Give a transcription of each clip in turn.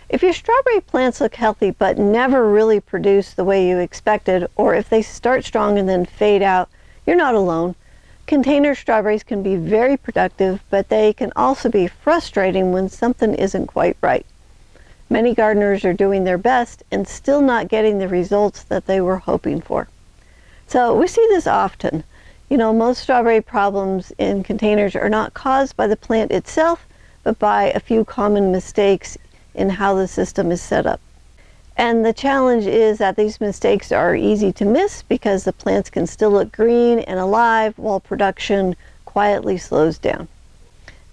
If your strawberry plants look healthy but never really produce the way you expected, or if they start strong and then fade out, you're not alone. Container strawberries can be very productive, but they can also be frustrating when something isn't quite right. Many gardeners are doing their best and still not getting the results that they were hoping for. So we see this often. Most strawberry problems in containers are not caused by the plant itself, but by a few common mistakes in how the system is set up. And the challenge is that these mistakes are easy to miss because the plants can still look green and alive while production quietly slows down.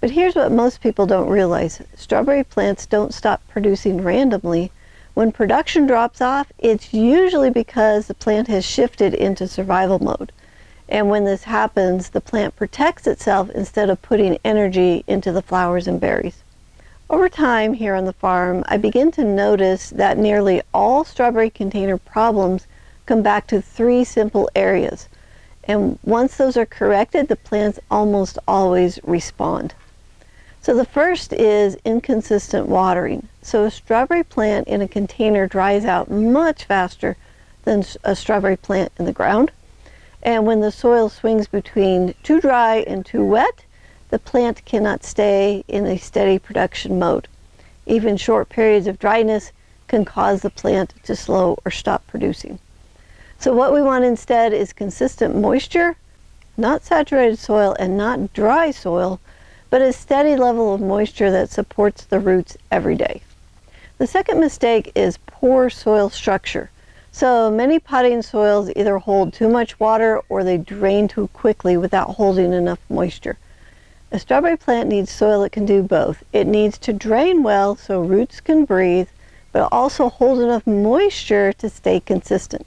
But here's what most people don't realize. Strawberry plants don't stop producing randomly. When production drops off, it's usually because the plant has shifted into survival mode. And when this happens, the plant protects itself instead of putting energy into the flowers and berries. Over time here on the farm, I begin to notice that nearly all strawberry container problems come back to 3 simple areas. And once those are corrected, the plants almost always respond. So the first is inconsistent watering. So a strawberry plant in a container dries out much faster than a strawberry plant in the ground. And when the soil swings between too dry and too wet, the plant cannot stay in a steady production mode. Even short periods of dryness can cause the plant to slow or stop producing. So what we want instead is consistent moisture, not saturated soil and not dry soil, but a steady level of moisture that supports the roots every day. The second mistake is poor soil structure. So many potting soils either hold too much water or they drain too quickly without holding enough moisture. A strawberry plant needs soil that can do both. It needs to drain well so roots can breathe, but also hold enough moisture to stay consistent.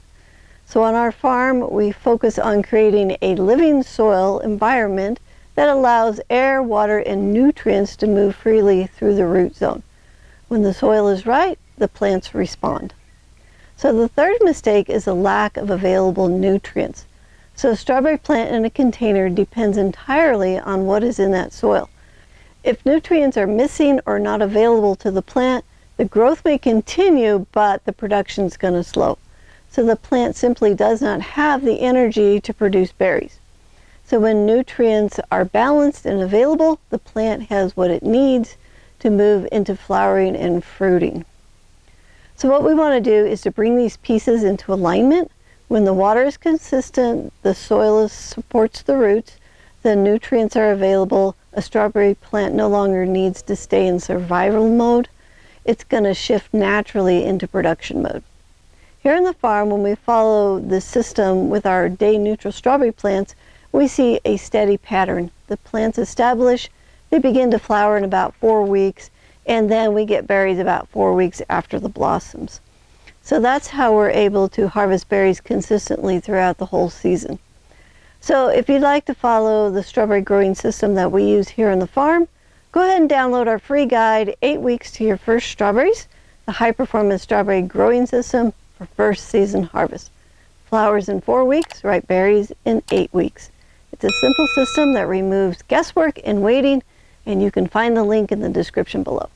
So on our farm, we focus on creating a living soil environment that allows air, water, and nutrients to move freely through the root zone. When the soil is right, the plants respond. So the third mistake is a lack of available nutrients. So a strawberry plant in a container depends entirely on what is in that soil. If nutrients are missing or not available to the plant, the growth may continue, but the production is going to slow. So the plant simply does not have the energy to produce berries. So when nutrients are balanced and available, the plant has what it needs to move into flowering and fruiting. So what we want to do is to bring these pieces into alignment. When the water is consistent, the soil supports the roots, the nutrients are available, a strawberry plant no longer needs to stay in survival mode. It's going to shift naturally into production mode. Here on the farm, when we follow this system with our day-neutral strawberry plants, we see a steady pattern. The plants establish, they begin to flower in about 4 weeks, and then we get berries about 4 weeks after the blossoms. So that's how we're able to harvest berries consistently throughout the whole season. So if you'd like to follow the strawberry growing system that we use here on the farm, go ahead and download our free guide, 8 Weeks to Your First Strawberries, the high-performance strawberry growing system for first season harvest. Flowers in 4 weeks, ripe berries in 8 weeks. It's a simple system that removes guesswork and waiting, and you can find the link in the description below.